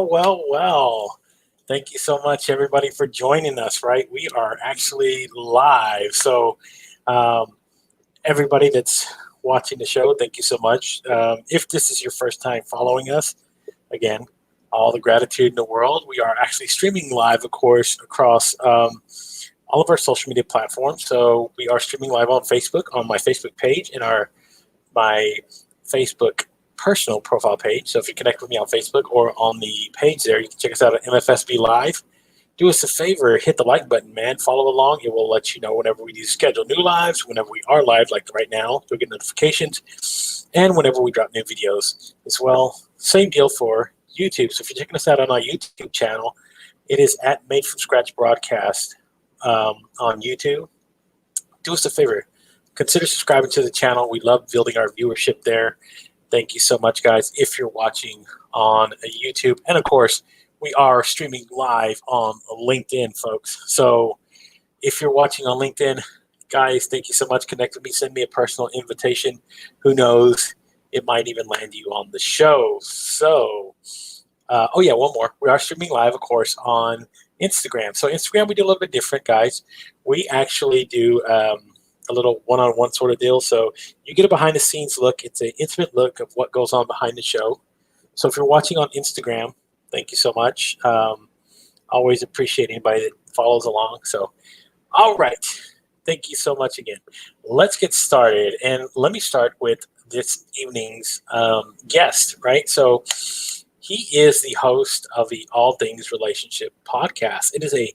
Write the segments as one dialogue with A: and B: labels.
A: Well. Thank you so much, everybody, for joining us, right? We are actually live. So, everybody that's watching the show, thank you so much. If this is your first time following us, again, all the gratitude in the world. We are actually streaming live, of course, across all of our social media platforms. So we are streaming live on Facebook, on my Facebook page, and my Facebook personal profile page. So if you connect with me on Facebook or on the page there, you can check us out at MFSB Live. Do us a favor, hit the like button, man. Follow along. It will let you know whenever we do schedule new lives, whenever we are live, like right now, you'll get notifications, and whenever we drop new videos as well. Same deal for YouTube. So if you're checking us out on our YouTube channel, it is at Made From Scratch Broadcast on YouTube. Do us a favor, consider subscribing to the channel. We love building our viewership there. Thank you so much, guys, if you're watching on YouTube. And, of course, we are streaming live on LinkedIn, folks. So if you're watching on LinkedIn, guys, thank you so much. Connect with me. Send me a personal invitation. Who knows? It might even land you on the show. So, one more. We are streaming live, of course, on Instagram. So Instagram, we do a little bit different, guys. We actually do a little one-on-one sort of deal. So you get a behind-the-scenes look. It's an intimate look of what goes on behind the show. So if you're watching on Instagram, thank you so much. Always appreciate anybody that follows along. So, all right. Thank you so much again. Let's get started. And let me start with this evening's guest, right? So he is the host of the All Things Relationship podcast. It is a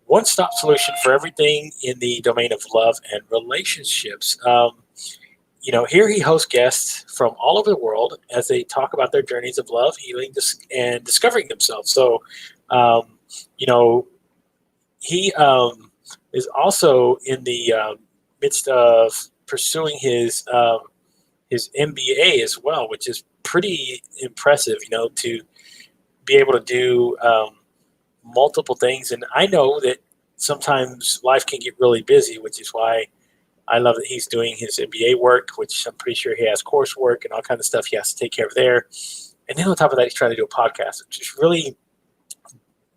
A: one-stop solution for everything in the domain of love and relationships. Here he hosts guests from all over the world as they talk about their journeys of love, healing, and discovering themselves. So, he is also in the midst of pursuing his MBA as well, which is pretty impressive, to be able to do multiple things. And I know that sometimes life can get really busy, which is why I love that he's doing his MBA work, which I'm pretty sure he has coursework and all kinds of stuff he has to take care of there. And then on top of that, he's trying to do a podcast, which is really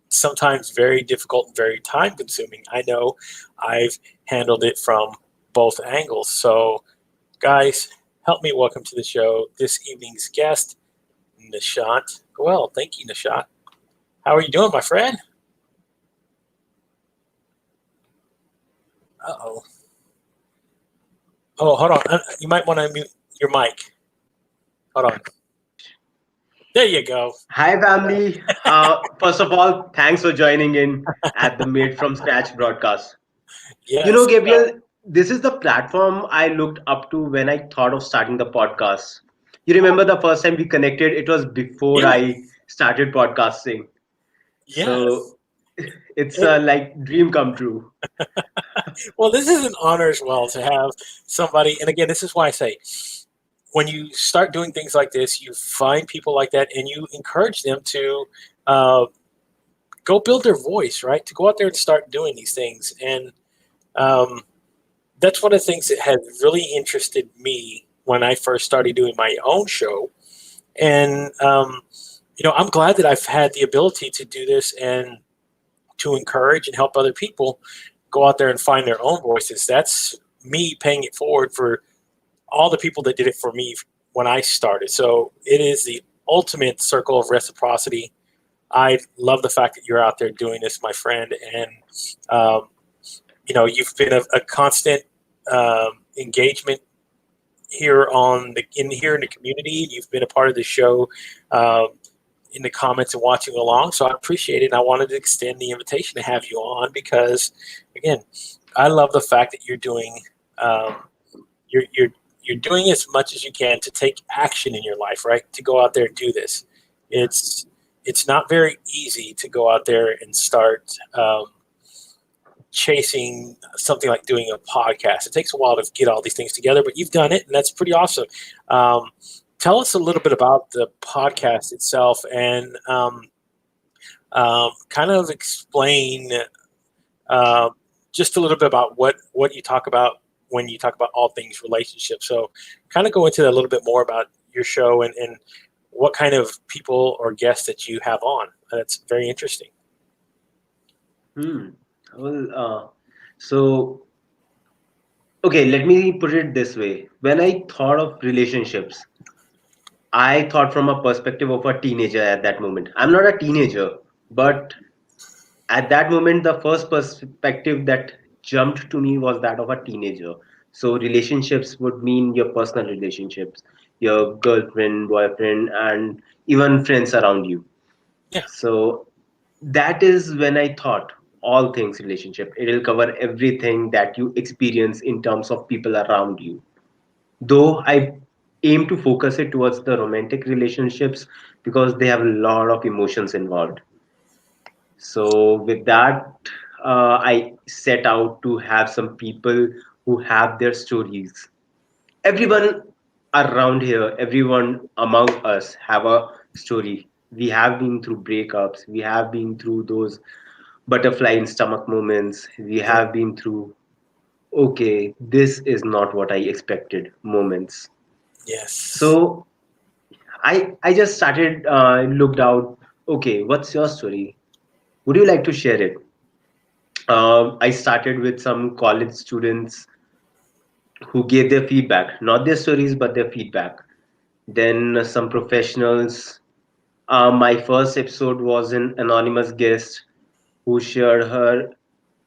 A: sometimes very difficult and very time consuming. I know I've handled it from both angles. So guys, help me welcome to the show this evening's guest, Nishant Goel. Thank you, Nishant. How are you doing, my friend? Uh-oh. Oh, hold on. You might want to mute your mic. Hold on. There you go.
B: Hi, family. First of all, thanks for joining in at the Made From Scratch broadcast.
A: Yes.
B: Gabriel, this is the platform I looked up to when I thought of starting the podcast. You remember the first time we connected? It was before I started podcasting.
A: Yes.
B: So it's like dream come true.
A: Well, this is an honor as well to have somebody. And again, this is why I say, when you start doing things like this, you find people like that and you encourage them to go build their voice, right? To go out there and start doing these things. And that's one of the things that had really interested me when I first started doing my own show. And, I'm glad that I've had the ability to do this and to encourage and help other people go out there and find their own voices. That's me paying it forward for all the people that did it for me when I started. So it is the ultimate circle of reciprocity. I love the fact that you're out there doing this, my friend. And, you've been a constant engagement here in the community. You've been a part of the show in the comments and watching along. So I appreciate it. And I wanted to extend the invitation to have you on because, again, I love the fact that you're doing you're doing as much as you can to take action in your life, right? To go out there and do this. It's not very easy to go out there and start chasing something like doing a podcast. It takes a while to get all these things together, but you've done it, and that's pretty awesome. Tell us a little bit about the podcast itself and kind of explain just a little bit about what you talk about when you talk about all things relationships. So kind of go into that a little bit more about your show and what kind of people or guests that you have on. That's very interesting.
B: Hmm. Well, so okay, let me put it this way. When I thought of relationships, I thought from a perspective of a teenager at that moment. I'm not a teenager, but at that moment, the first perspective that jumped to me was that of a teenager. So, relationships would mean your personal relationships, your girlfriend, boyfriend, and even friends around you.
A: Yeah,
B: So, that is when I thought all things relationship. It will cover everything that you experience in terms of people around you. Though I aim to focus it towards the romantic relationships because they have a lot of emotions involved. So with that, I set out to have some people who have their stories. Everyone around here, everyone among us have a story. We have been through breakups. We have been through those butterfly in stomach moments. We
A: yeah,
B: have been through, okay, this is not what I expected moments.
A: yes,
B: So I just started looked out. Okay, what's your story? Would you like to share it? I started with some college students who gave their feedback, not their stories, but their feedback. Then some professionals. My first episode was an anonymous guest who shared her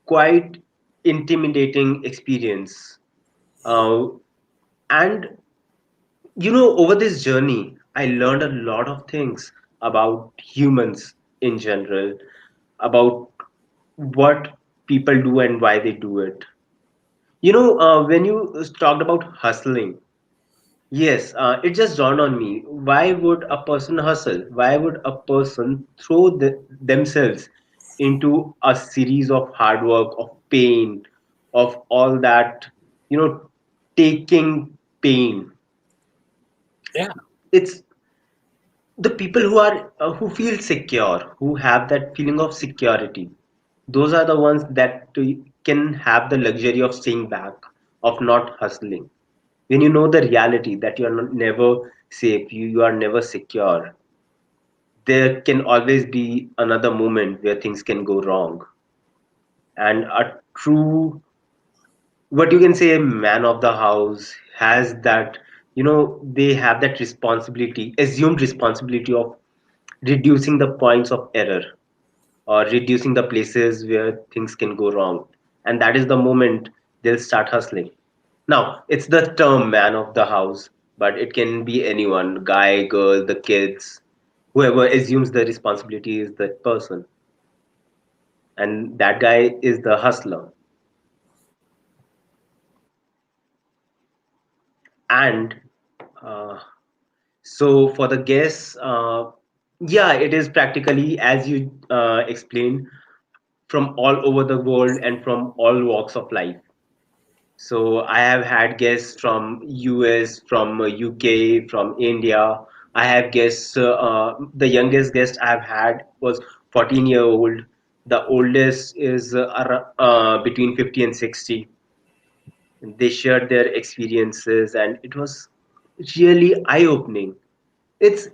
B: quite intimidating experience. And over this journey, I learned a lot of things about humans in general, about what people do and why they do it. When you talked about hustling, yes, it just dawned on me. Why would a person hustle? Why would a person throw themselves into a series of hard work, of pain, of all that, you know, taking pain?
A: yeah,
B: It's the people who are who feel secure, who have that feeling of security. Those are the ones that can have the luxury of staying back, of not hustling. When you know the reality that you are never safe, you are never secure, there can always be another moment where things can go wrong. And a true, what you can say, a man of the house has that, they have that responsibility, assumed responsibility of reducing the points of error or reducing the places where things can go wrong. And that is the moment they'll start hustling. Now, it's the term man of the house, but it can be anyone, guy, girl, the kids, whoever assumes the responsibility is the person. And that guy is the hustler. And uh, so for the guests, yeah, it is practically as you explained, from all over the world and from all walks of life. So I have had guests from US, from UK, from India. I have guests. The youngest guest I have had was 14-year-old. The oldest is between 50 and 60. They shared their experiences, and it was really eye-opening. It's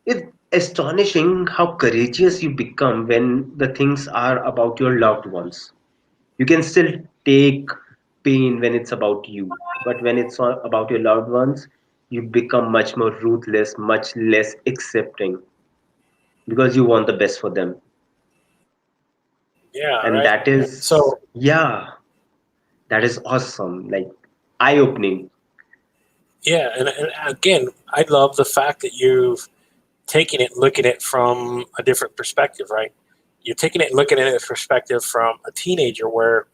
B: it's astonishing how courageous you become when the things are about your loved ones. You can still take pain when it's about you, but when it's about your loved ones, you become much more ruthless, much less accepting because you want the best for them.
A: yeah.
B: And
A: Right.
B: that
A: So
B: is, yeah, that is awesome, like eye opening.
A: yeah, and again, I love the fact that you've taken it, looking at it from a different perspective, right? You're taking it, looking at it perspective from a teenager, where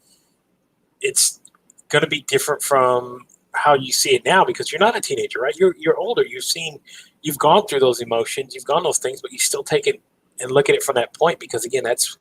A: it's going to be different from how you see it now because you're not a teenager, right? You're older. You've gone through those emotions, you've gone those things, but you still take it and look at it from that point because again, that's when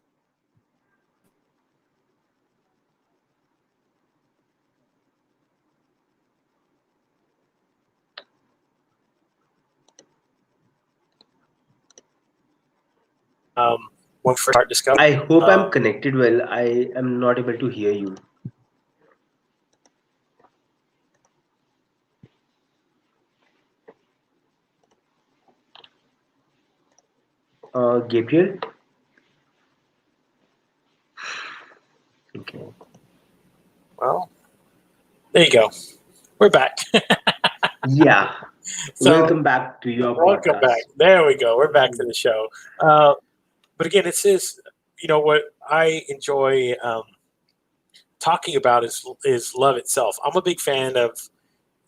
A: we first start discussing.
B: I hope I'm
A: Um,
B: connected well. I am not able to hear you. Gabriel? Okay.
A: Well, there you go. We're back.
B: Yeah.
A: So
B: Welcome back to your
A: welcome back.
B: podcast.
A: There we go. We're back to the show. But again, it's this. What I enjoy talking about is love itself. I'm a big fan of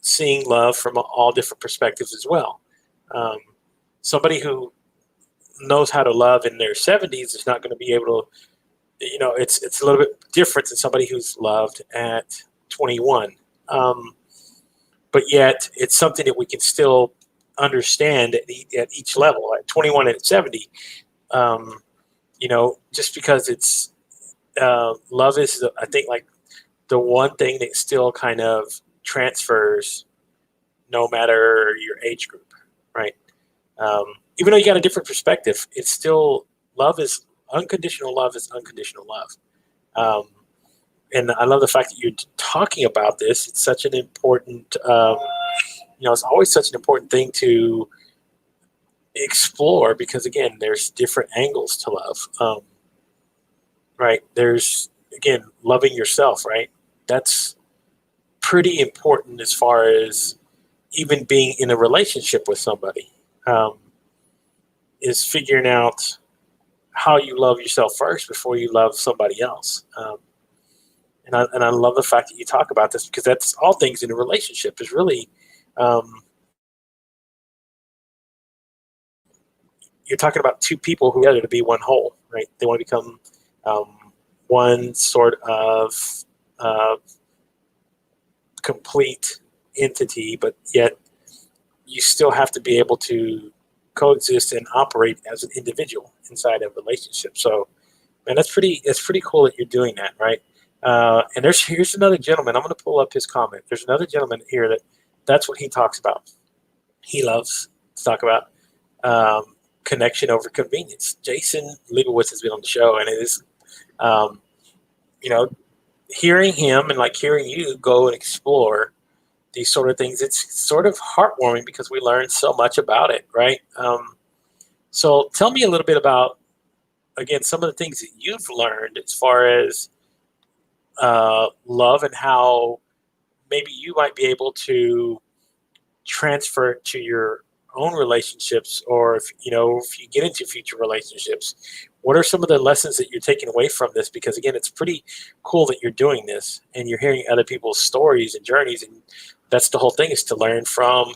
A: seeing love from all different perspectives as well. Um, Somebody who knows how to love in their 70s is not going to be able to. It's a little bit different than somebody who's loved at 21. But yet, it's something that we can still understand at each level, at 21 and at 70. Um, just because it's love is, I think, like the one thing that still kind of transfers no matter your age group, right? Even though you got a different perspective, it's still love is unconditional love is unconditional love. Um, and I love the fact that you're talking about this. It's such an important, it's always such an important thing to explore because, again, there's different angles to love. Right? There's, again, loving yourself, right? That's pretty important as far as even being in a relationship with somebody, is figuring out how you love yourself first before you love somebody else. And I love the fact that you talk about this because that's all things in a relationship is really, you're talking about two people who are together to be one whole, right? They want to become one sort of complete entity, but yet you still have to be able to coexist and operate as an individual inside a relationship. So, man, it's pretty cool that you're doing that, right? And here's another gentleman. I'm going to pull up his comment. There's another gentleman here that's what he talks about. He loves to talk about connection over convenience. Jason Leibowitz has been on the show, and it is, you know, hearing him and like hearing you go and explore these sort of things. It's sort of heartwarming because we learn so much about it, right? So tell me a little bit about, again, some of the things that you've learned as far as love and how maybe you might be able to transfer it to your own relationships, or if you get into future relationships. What are some of the lessons that you're taking away from this? Because again, it's pretty cool that you're doing this and you're hearing other people's stories and journeys, and that's the whole thing, is to learn from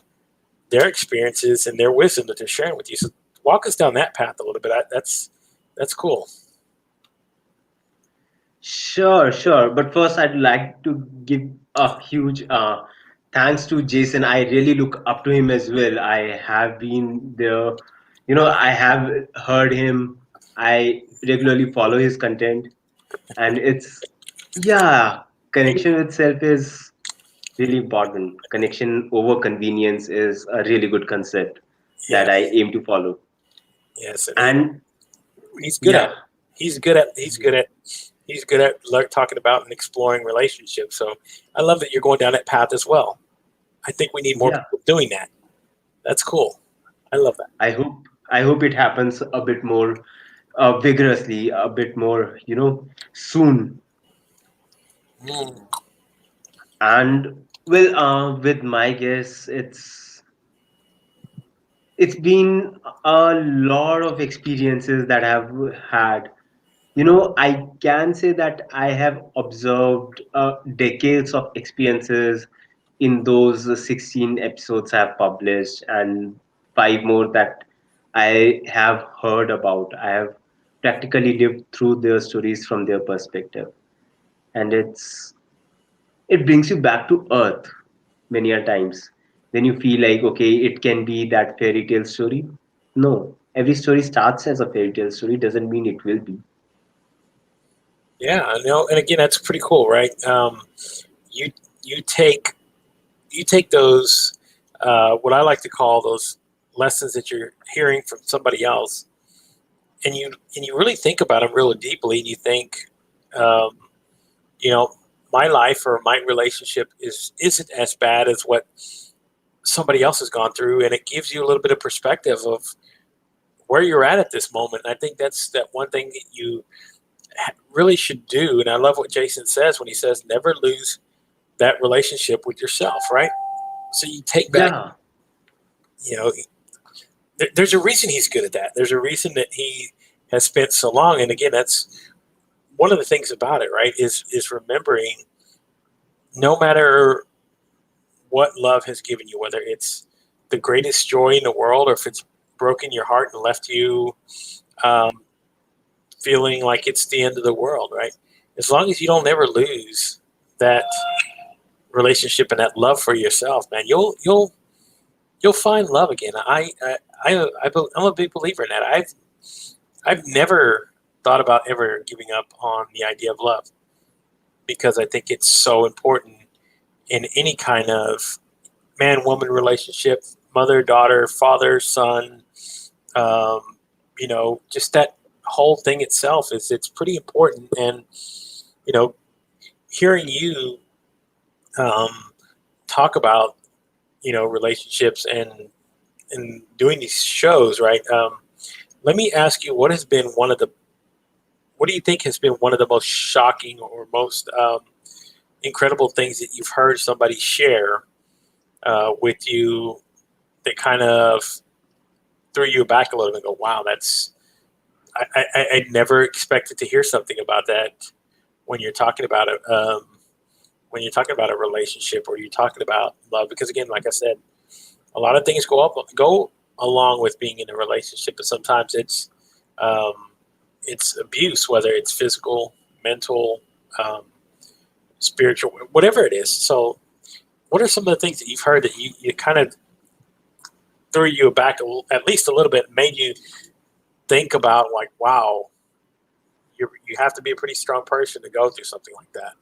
A: their experiences and their wisdom that they're sharing with you. So walk us down that path a little bit. That's cool.
B: Sure, sure. But first, I'd like to give a huge thanks to Jason. I really look up to him as well. I have been there, I have heard him. I regularly follow his content, and yeah, connection itself is really important. Connection over convenience is a really good concept that I
A: Yes,
B: aim to follow.
A: yes, and
B: And
A: he's good at
B: yeah,
A: it. He's good at talking about and exploring relationships. So I love that you're going down that path as well. I think we need more
B: yeah.
A: people doing that. That's cool. I love that.
B: I hope it happens a bit more vigorously, a bit more, soon.
A: Mm.
B: And well, with my guess, it's been a lot of experiences that I've had. I can say that I have observed decades of experiences in those 16 episodes I've published, and five more that I have heard about. I have practically lived through their stories from their perspective. And it brings you back to earth many a times. Then you feel like, okay, it can be that fairy tale story. No, every story starts as a fairy tale story, doesn't mean it will be.
A: Yeah, I know. And again, that's pretty cool, right? You you take those, what I like to call those lessons that you're hearing from somebody else, and you really think about them really deeply, and you think, um, you know, my life or my relationship isn't as bad as what somebody else has gone through, and it gives you a little bit of perspective of where you're at this moment. And I think that's that one thing that you really should do. And I love what Jason says when he says, never lose that relationship with yourself, right? So you take back,
B: Yeah,
A: you know, there's a reason he's good at that. There's a reason that he has spent so long. And again, that's one of the things about it, right? Is remembering no matter what love has given you, whether it's the greatest joy in the world or if it's broken your heart and left you um, feeling like it's the end of the world, right? As long as you don't ever lose that relationship and that love for yourself, man, you'll find love again. I'm a big believer in that. I've never thought about ever giving up on the idea of love because I think it's so important in any kind of man-woman relationship, mother, daughter, father, son. Um, just that whole thing itself it's pretty important. And hearing you um, talk about relationships and doing these shows, right? Let me ask you, what do you think has been one of the most shocking or most incredible things that you've heard somebody share with you that kind of threw you back a little bit and go, wow, I never expected to hear something about that when you're talking about it, when you're talking about a relationship or you're talking about love, because again, like I said, a lot of things go along with being in a relationship, but sometimes it's abuse, whether it's physical, mental, um, spiritual, whatever it is. So what are some of the things that you've heard that you kind of threw you back at least a little bit, made you think about like, wow, you have to be a pretty strong person to go through something like that.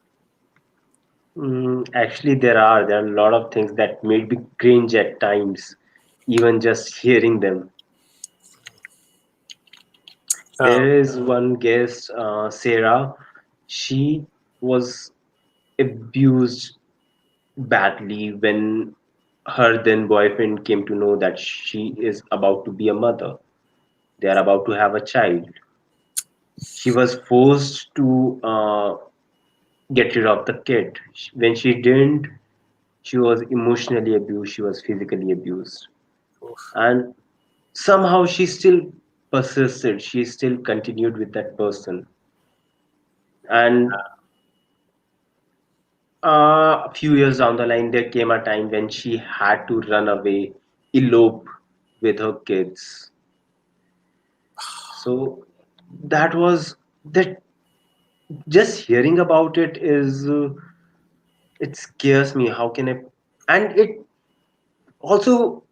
B: actually, there are a lot of things that made me cringe at times, even just hearing them.
A: Um,
B: There is one guest, Sarah. She was abused badly when her then boyfriend came to know that she is about to be a mother. They are about to have a child. She was forced to get rid of the kid. When she didn't, she was emotionally abused, she was physically abused.
A: oof.
B: And somehow she still persisted, she still continued with that person. And a few years down the line, there came a time when she had to run away, elope with her kids. So that was that. Just hearing about it is it scares me. How can I? And it also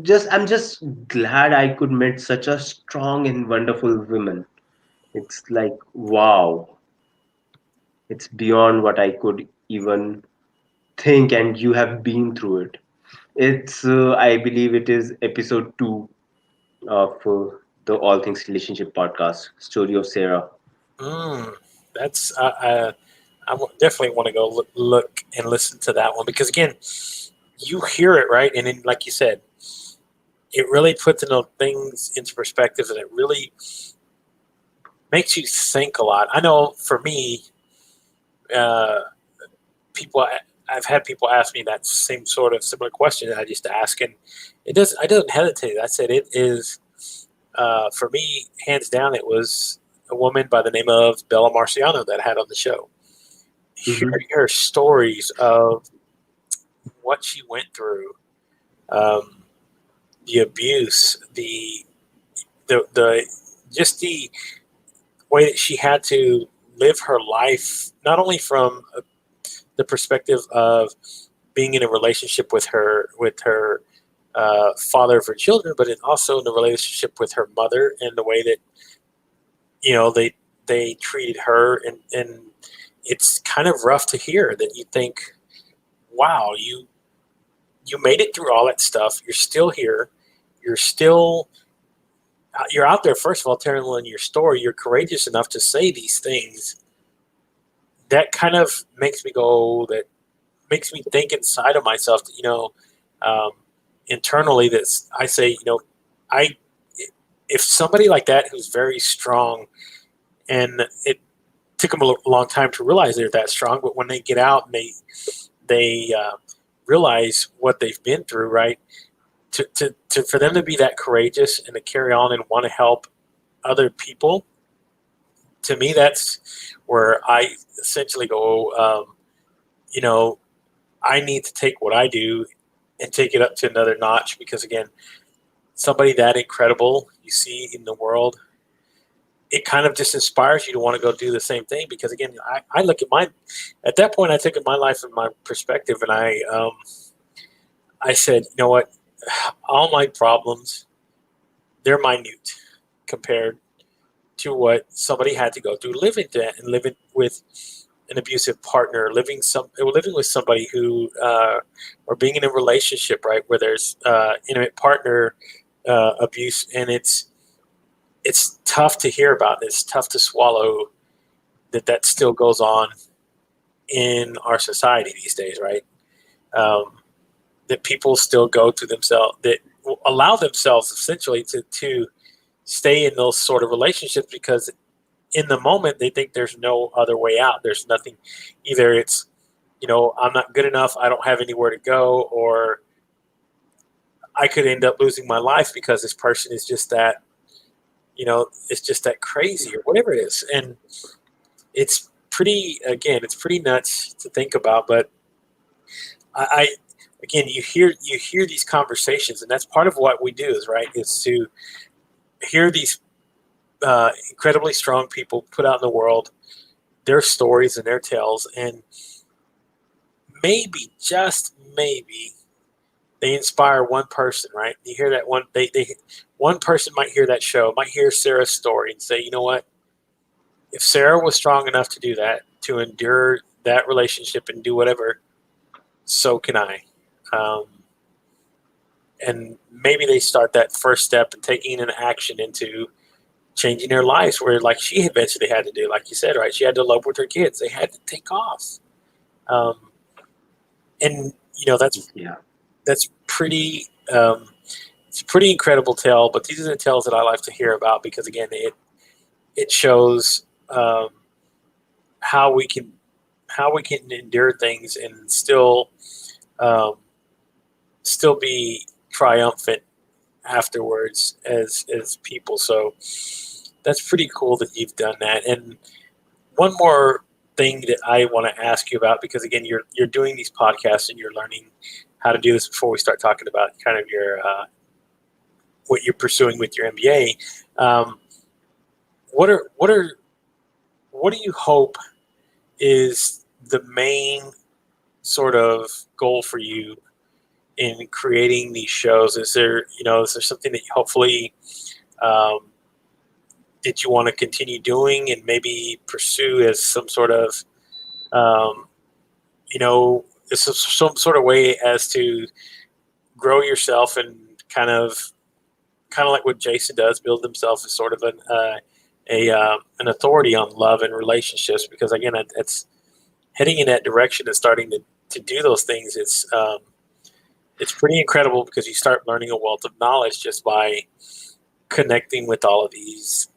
B: just I'm just glad I could meet such a strong and wonderful woman. It's like wow, it's beyond what I could even think, and you have been through it. It's I believe it is episode 2 of the All Things Relationship podcast, Story of Sarah.
A: Mm, that's definitely want to go look and listen to that one because again, you hear it right, and then like you said, it really puts things into perspective, and it really makes you think a lot. I know for me, uh, people I've had people ask me that same sort of similar question that I just asked, and I don't hesitate. I said it is for me, hands down. It was a woman by the name of Bella Marciano that I had on the show.
B: Hmm.
A: Hearing her stories of what she went through, um, the abuse, the just the way that she had to live her life, not only from the perspective of being in a relationship with her father of her children, but also in the relationship with her mother and the way that they treated her, and it's kind of rough to hear that you think, wow, you made it through all that stuff. You're still here. You're still you're out there. First of all, telling your story. You're courageous enough to say these things. That kind of makes me go. That makes me think inside of myself that um, internally that I say, I if somebody like that who's very strong, and it took them a long time to realize they're that strong, but when they get out and they realize what they've been through, right? To for them to be that courageous and to carry on and want to help other people, to me, that's where I essentially go. You know, I need to take what I do and take it up to another notch because again, somebody that incredible you see in the world, it kind of just inspires you to want to go do the same thing because again, I look at my at that point I took in my life and my perspective and I said, you know what, all my problems, they're minute compared to what somebody had to go through living that and living with an abusive partner, living with somebody who or being in a relationship, right, where there's intimate partner abuse, and it's tough to hear about. It's tough to swallow that still goes on in our society these days, right? That people still go through themselves, that allow themselves essentially to stay in those sort of relationships because in the moment they think there's no other way out. There's nothing, either it's, I'm not good enough, I don't have anywhere to go, or I could end up losing my life because this person is just that, it's just that crazy or whatever it is. And it's pretty nuts to think about, but I again, you hear these conversations, and that's part of what we do is to hear these incredibly strong people put out in the world their stories and their tales, and maybe, just maybe, they inspire one person, right? You hear that one person might hear that show, might hear Sarah's story and say, you know what? If Sarah was strong enough to do that, to endure that relationship and do whatever, so can I. Um, and maybe they start that first step and taking an action into changing their lives, where like she eventually had to do, like you said, right? She had to elope with her kids. They had to take off. Um, and
B: Yeah.
A: that's pretty. It's a pretty incredible tale. But these are the tales that I like to hear about because again, it shows how we can endure things and um, still be triumphant afterwards as people. So that's pretty cool that you've done that. And one more thing that I want to ask you about, because again, you're doing these podcasts and you're learning how to do this before we start talking about kind of your what you're pursuing with your MBA. Um, what do you hope is the main sort of goal for you in creating these shows? Is there something that you hopefully um, that you want to continue doing and maybe pursue as some sort of um, you know some sort of way as to grow yourself and kind of like what Jason does, build himself as sort of an authority on love and relationships, because again, it's heading in that direction and starting to do those things. It's pretty incredible because you start learning a wealth of knowledge just by connecting with all of these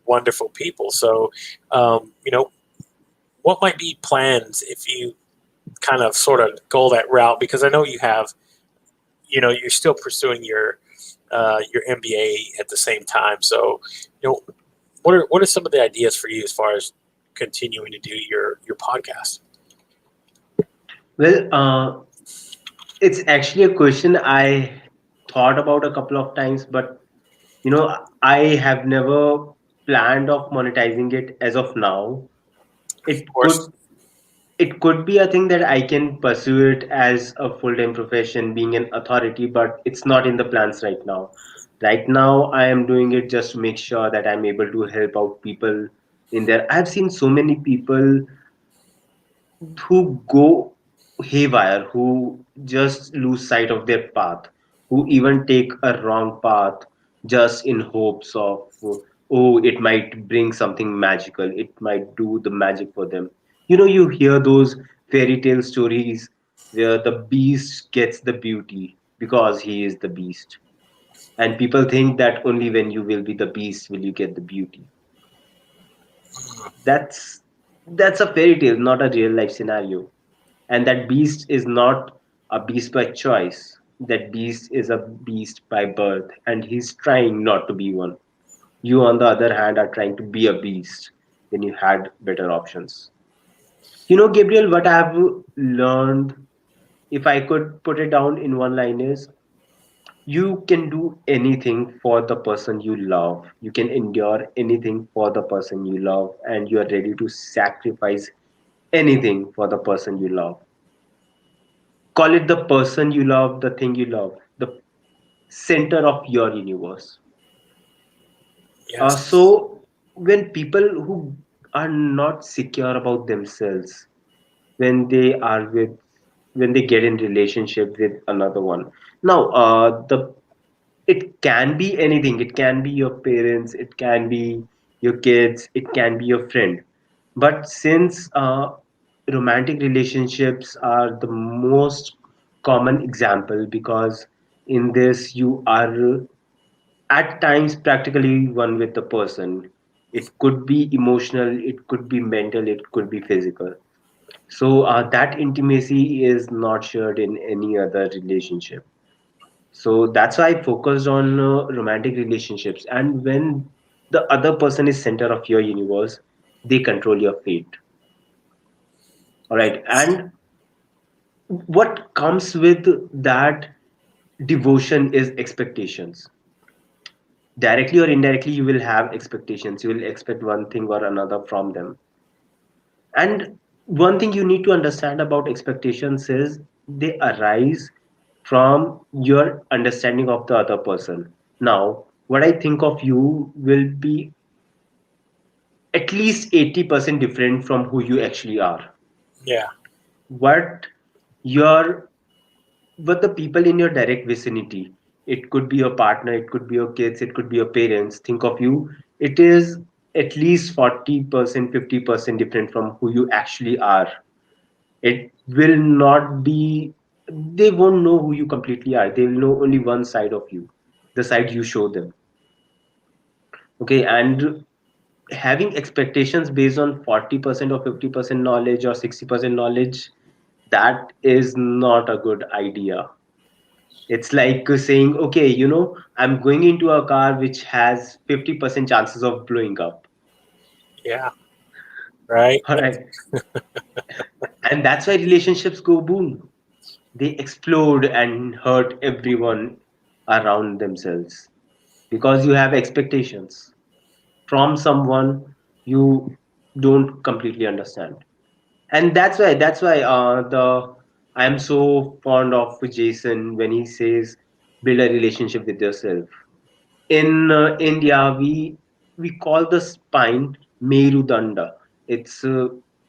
A: wonderful people. So, what might be plans if you kind of sort of go that route? Because I know you have, you're still pursuing your MBA at the same time. So, what are some of the ideas for you as far as continuing to do your podcast?
B: Well, it's actually a question I thought about a couple of times, but I have never planned of monetizing it as of now.
A: Of
B: It
A: course,
B: could it could be a thing that I can pursue it as a full-time profession, being an authority, but it's not in the plans right now. Right now, I am doing it just to make sure that I'm able to help out people in there. I've seen so many people who go haywire, who just lose sight of their path, who even take a wrong path just in hopes of, oh, it might bring something magical, it might do the magic for them. You hear those fairy tale stories where the beast gets the beauty because he is the beast. And people think that only when you will be the beast will you get the beauty. That's a fairy tale, not a real life scenario. And that beast is not a beast by choice. That beast is a beast by birth, and he's trying not to be one. You, on the other hand, are trying to be a beast when you had better options. Gabriel, what I've learned, if I could put it down in one line, is you can do anything for the person you love. You can endure anything for the person you love, and you are ready to sacrifice anything for the person you love. Call it the person you love, the thing you love, the center of your universe.
A: Yes.
B: So, when people who are not secure about themselves, when they are with, when they get in relationship with another one, now the it can be anything. It can be your parents, it can be your kids, it can be your friend. But since romantic relationships are the most common example, because in this you are at times practically one with the person. It could be emotional, it could be mental, it could be physical. So that intimacy is not shared in any other relationship. So that's why I focused on romantic relationships. And when the other person is center of your universe, they control your fate. All right.
A: Yes.
B: And what comes with that devotion is expectations. Directly or indirectly, you will have expectations. You will expect one thing or another from them. And one thing you need to understand about expectations is they arise from your understanding of the other person. Now, what I think of you will be at least 80% different from who you actually are.
A: Yeah.
B: What your what the people in your direct vicinity, it could be your partner, it could be your kids, it could be your parents, think of you, it is at least 40%, 50% different from who you actually are. It will not be, they won't know who you completely are. They will know only one side of you, the side you show them. Okay, and having expectations based on 40% or 50% knowledge or 60% knowledge, that is not a good idea. It's like saying, okay, I'm going into a car which has 50% chances of blowing up.
A: Yeah. Right.
B: All right. And that's why relationships go boom. They explode and hurt everyone around themselves because you have expectations from someone you don't completely understand. And that's why the I am so fond of Jason when he says build a relationship with yourself. In India, we call the spine Merudanda. It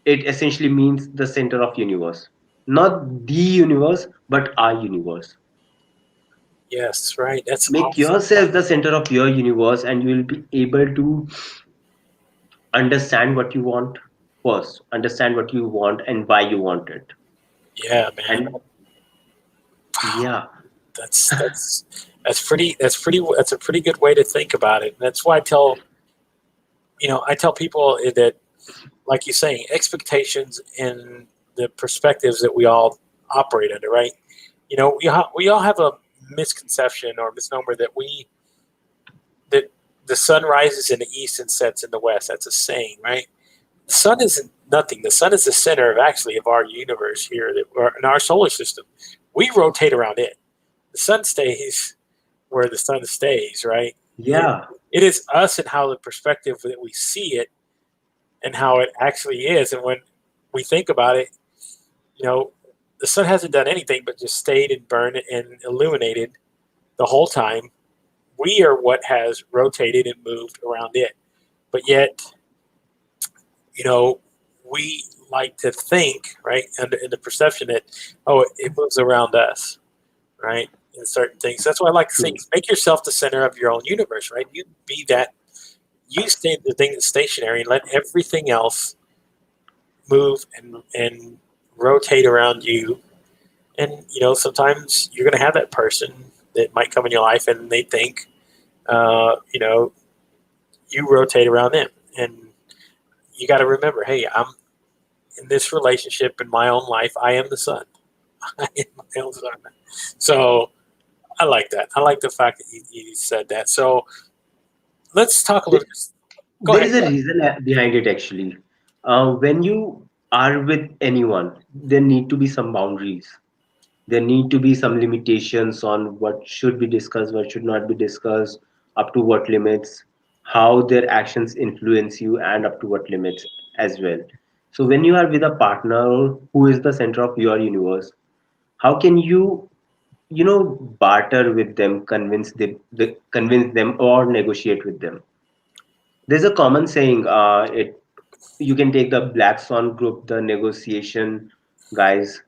B: essentially means the center of universe, not the universe, but our universe.
A: Yes. Right. That's
B: Make
A: awesome.
B: yourself the center of your universe, and you will be able to understand what you want first, understand what you want and why you want it.
A: Yeah, man.
B: And yeah,
A: That's a pretty good way to think about it. That's why I tell people that, like you're saying, expectations and the perspectives that we all operate under, right? We all have a misconception or misnomer that the sun rises in the east and sets in the west. That's a saying, right? The sun isn't nothing. The sun is the center of our universe here, in our solar system. We rotate around it. The sun stays where the sun stays, right?
B: yeah,
A: It is us and how the perspective that we see it and how it actually is. And when we think about it, you know, the sun hasn't done anything but just stayed and burned and illuminated the whole time. We are what has rotated and moved around it. But yet, you know, we like to think, right, in the perception that, oh, it moves around us, right, in certain things. That's why I like to say,
B: true.
A: make yourself the center of your own universe, right? You be that, you stay the thing that's stationary and let everything else move and rotate around you. And, sometimes you're going to have that person that might come in your life, and they think, you know, you rotate around them. And you got to remember, hey, I'm in this relationship in my own life. I am the son. I am my own son. So I like that. I like the fact that you said that. So let's talk a little bit. Go
B: There
A: ahead.
B: is a reason behind it actually. When you are with anyone, there need to be some boundaries. There need to be some limitations on what should be discussed, what should not be discussed, up to what limits, how their actions influence you, and up to what limits as well. So when you are with a partner who is the center of your universe, how can you, barter with them, convince them, or negotiate with them? There's a common saying. It You can take the Black Swan group, the negotiation guys.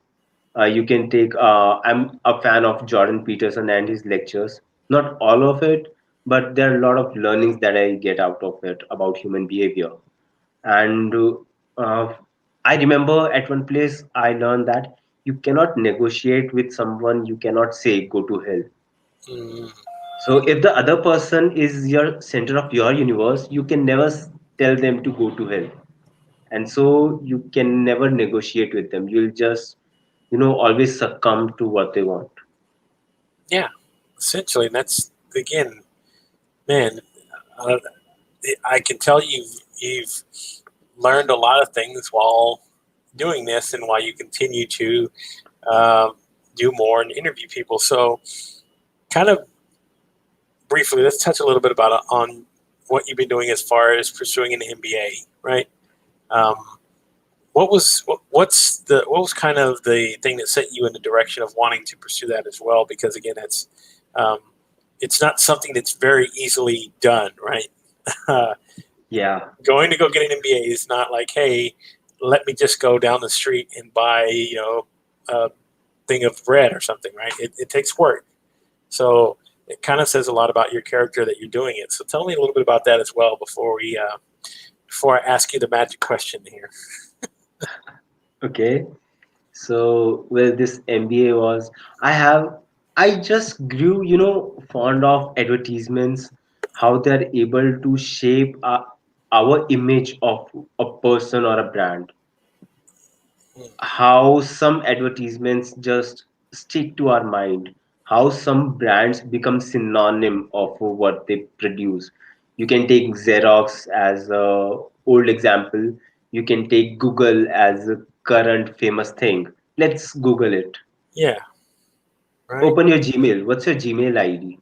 B: You can take. I'm a fan of Jordan Peterson and his lectures. Not all of it, but there are a lot of learnings that I get out of it about human behavior. And uh, I remember at one place I learned that you cannot negotiate with someone. You cannot say go to hell.
A: Mm,
B: So if the other person is your center of your universe, you can never tell them to go to hell, and so you can never negotiate with them. You'll just, always succumb to what they want.
A: yeah, essentially, and that's again, man. Uh, I can tell you've learned a lot of things while doing this, and while you continue to um, do more and interview people. So, kind of briefly, let's touch a little bit about on what you've been doing as far as pursuing an MBA, right? Um, what was kind of the thing that set you in the direction of wanting to pursue that as well? Because again, um, it's not something that's very easily done, right?
B: Yeah,
A: Going to go get an MBA is not like, hey, let me just go down the street and buy, a thing of bread or something, right? It takes work. So it kind of says a lot about your character that you're doing it. So tell me a little bit about that as well before I ask you the magic question here.
B: okay. So well, this MBA was, I have, I just grew, fond of advertisements, how they're able to shape our image of a person or a brand,
A: Mm,
B: how some advertisements just stick to our mind, how some brands become synonym of what they produce. You can take Xerox as a old example. You can take Google as a current famous thing. Let's Google it.
A: yeah, right.
B: Open your Gmail. What's your Gmail ID?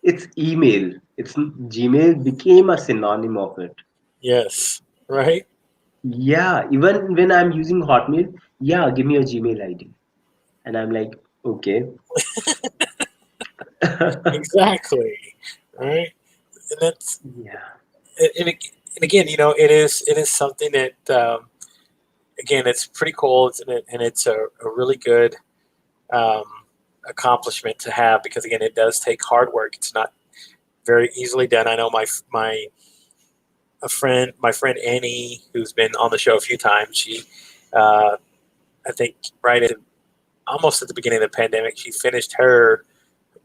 B: It's email. It's Gmail became a synonym of it.
A: Yes, right.
B: Yeah, even when I'm using Hotmail, yeah, give me your Gmail ID. And I'm like, okay.
A: Exactly, right. And that's
B: Yeah.
A: and, and again, it is something that again, it's pretty cool, and it's a really good um, accomplishment to have because again, it does take hard work. It's not very easily done. I know my friend Annie, who's been on the show a few times. She, uh, I think, right at almost at the beginning of the pandemic, she finished her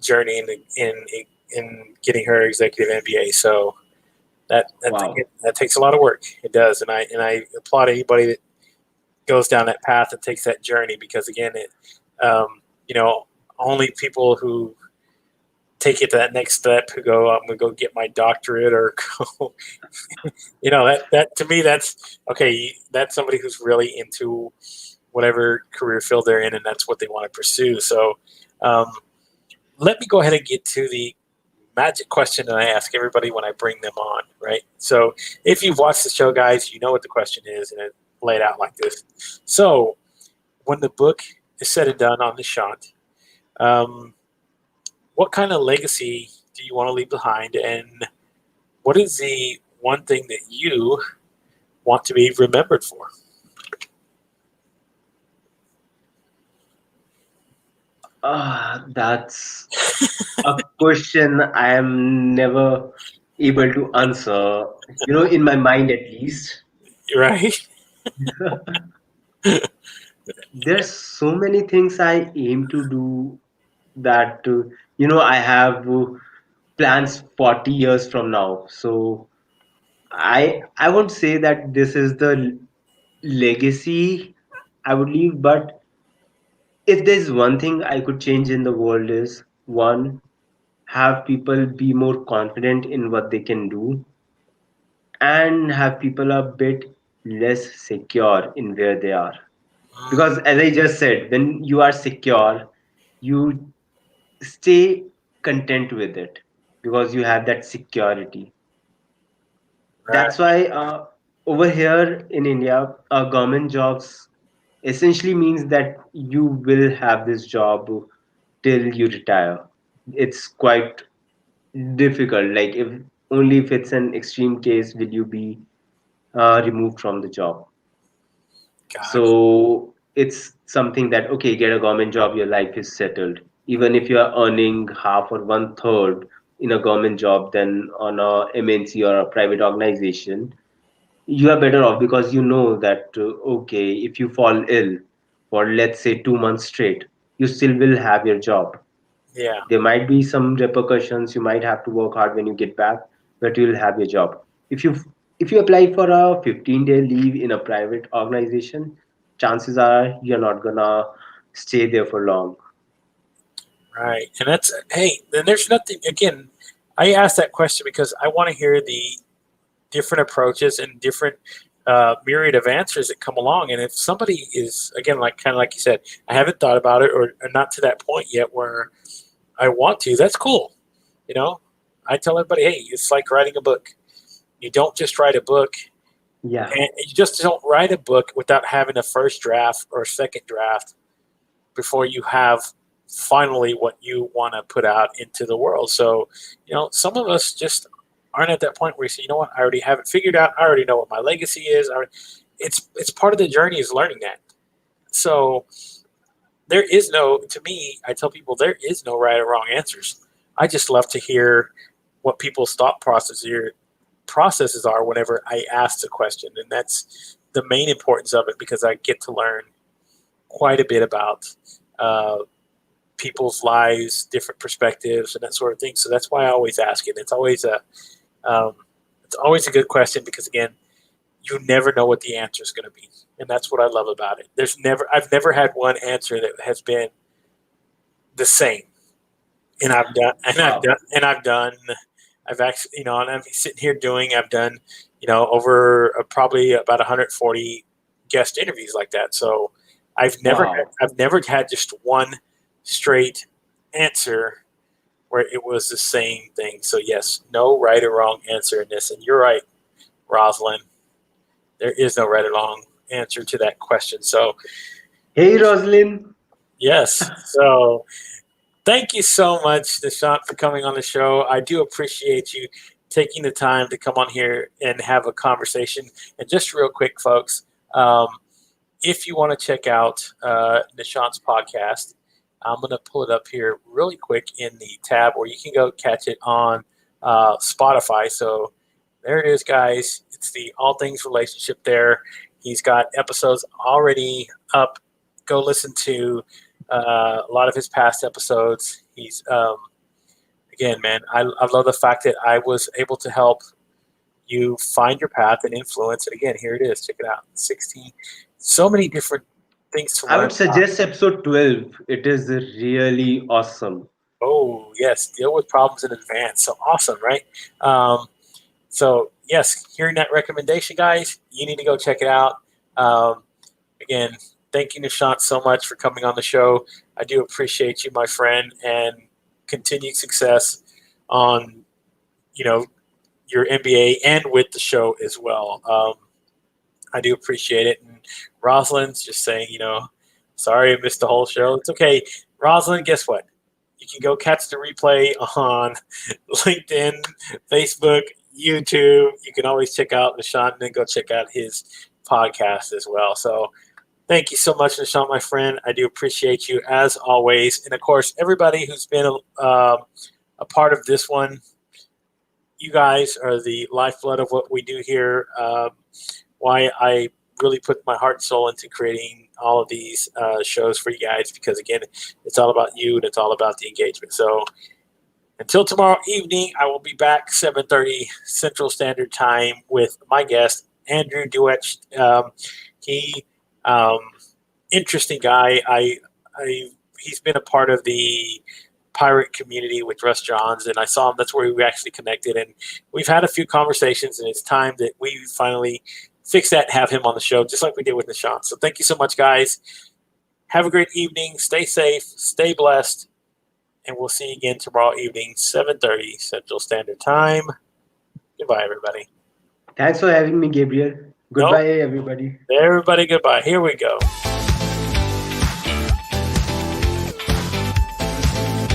A: journey in getting her executive MBA. So
B: Wow.
A: that takes a lot of work. It does, and I applaud anybody that goes down that path and takes that journey because again, um, you know, only people who take it to that next step who go, I'm going to go get my doctorate or go, that to me, that's okay. That's somebody who's really into whatever career field they're in, and that's what they want to pursue. So, um, let me go ahead and get to the magic question that I ask everybody when I bring them on, right? So, if you've watched the show, guys, you know what the question is, and it's laid out like this. So, when the book is said and done on Nishant, um, what kind of legacy do you want to leave behind, and what is the one thing that you want to be remembered for?
B: That's a question I am never able to answer, in my mind at least.
A: Right?
B: There's so many things I aim to do that, I have plans 40 years from now. So I won't say that this is the legacy I would leave, but if there's one thing I could change in the world is one, have people be more confident in what they can do, and have people a bit less secure in where they are. Because
A: Mm,
B: as I just said, when you are secure, you stay content with it because you have that security.
A: right.
B: That's why over here in India, government jobs essentially means that you will have this job till you retire. It's quite difficult. Like if only if it's an extreme case will you be removed from the job.
A: Got it.
B: So it's something that okay, get a government job, your life is settled. Even if you are earning half or one third in a government job than on a MNC or a private organization, you are better off because you know that okay, if you fall ill for let's say 2 months straight, you still will have your job.
A: Yeah.
B: There might be some repercussions, you might have to work hard when you get back, but you'll have your job. If you apply for a 15-day leave in a private organization, chances are you're not gonna stay there for long.
A: Right. And that's, hey, then there's nothing, again, I asked that question because I want to hear the different approaches and different myriad of answers that come along. And if somebody is, again, like kind of like you said, I haven't thought about it or not to that point yet where I want to, that's cool. You know, I tell everybody, hey, it's like writing a book. You don't just write a book,
B: Yeah.
A: and you just don't write a book without having a first draft or a second draft before you have finally what you want to put out into the world. So, some of us just aren't at that point where you say, you know what, I already have it figured out. I already know what my legacy is. It's part of the journey is learning that. So there is no, to me, I tell people there is no right or wrong answers. I just love to hear what people's thought processes are whenever I ask the question, and that's the main importance of it because I get to learn quite a bit about uh, people's lives, different perspectives, and that sort of thing. So that's why I always ask it. Um, it's always a good question because again, you never know what the answer is going to be, and that's what I love about it. I've never had one answer that has been the same, and
B: Wow.
A: I've actually, and I'm sitting here I've done, over probably about 140 guest interviews like that. So
B: Wow.
A: I've never had just one straight answer where it was the same thing. So yes, no right or wrong answer in this. And you're right, Rosalind. There is no right or wrong answer to that question. So
B: Hey Roslyn.
A: yes. So thank you so much, Nishant, for coming on the show. I do appreciate you taking the time to come on here and have a conversation. And just real quick, folks, um, if you want to check out Nishant's podcast, I'm going to pull it up here really quick in the tab where you can go catch it on Spotify. So there it is, guys. It's the All Things Relationship there. He's got episodes already up. Go listen to a lot of his past episodes. He's, again, man, I love the fact that I was able to help you find your path and influence. And again, here it is. Check it out. 16. So many different things to
B: I
A: learn
B: would
A: about.
B: suggest episode 12. It is really awesome.
A: Oh, yes. Deal with problems in advance. So awesome, right? Um, so, yes, hearing that recommendation, guys, you need to go check it out. Um, again, thank you, Nishant, so much for coming on the show. I do appreciate you, my friend, and continued success on, you know, your MBA and with the show as well. I do appreciate it. And Rosalind's just saying, sorry I missed the whole show. It's okay. Rosalind, guess what? You can go catch the replay on LinkedIn, Facebook, YouTube. You can always check out Nishant and then go check out his podcast as well. So thank you so much, Nishant, my friend. I do appreciate you as always. And of course, everybody who's been a part of this one, you guys are the lifeblood of what we do here. Why I really put my heart and soul into creating all of these shows for you guys, because again, it's all about you and it's all about the engagement. So until tomorrow evening, I will be back 7:30 Central Standard Time with my guest, Andrew Duetsch. He interesting guy. He's been a part of the pirate community with Russ Johns, and I saw him. That's where we actually connected, and we've had a few conversations, and it's time that we finally fix that and have him on the show, just like we did with Nishant. So thank you so much, guys. Have a great evening. Stay safe. Stay blessed. And we'll see you again tomorrow evening, 7:30 Central Standard Time. Goodbye, everybody.
B: Thanks for having me, Gabriel.
A: Nope.
B: Goodbye, everybody.
A: Everybody, goodbye. Here we go.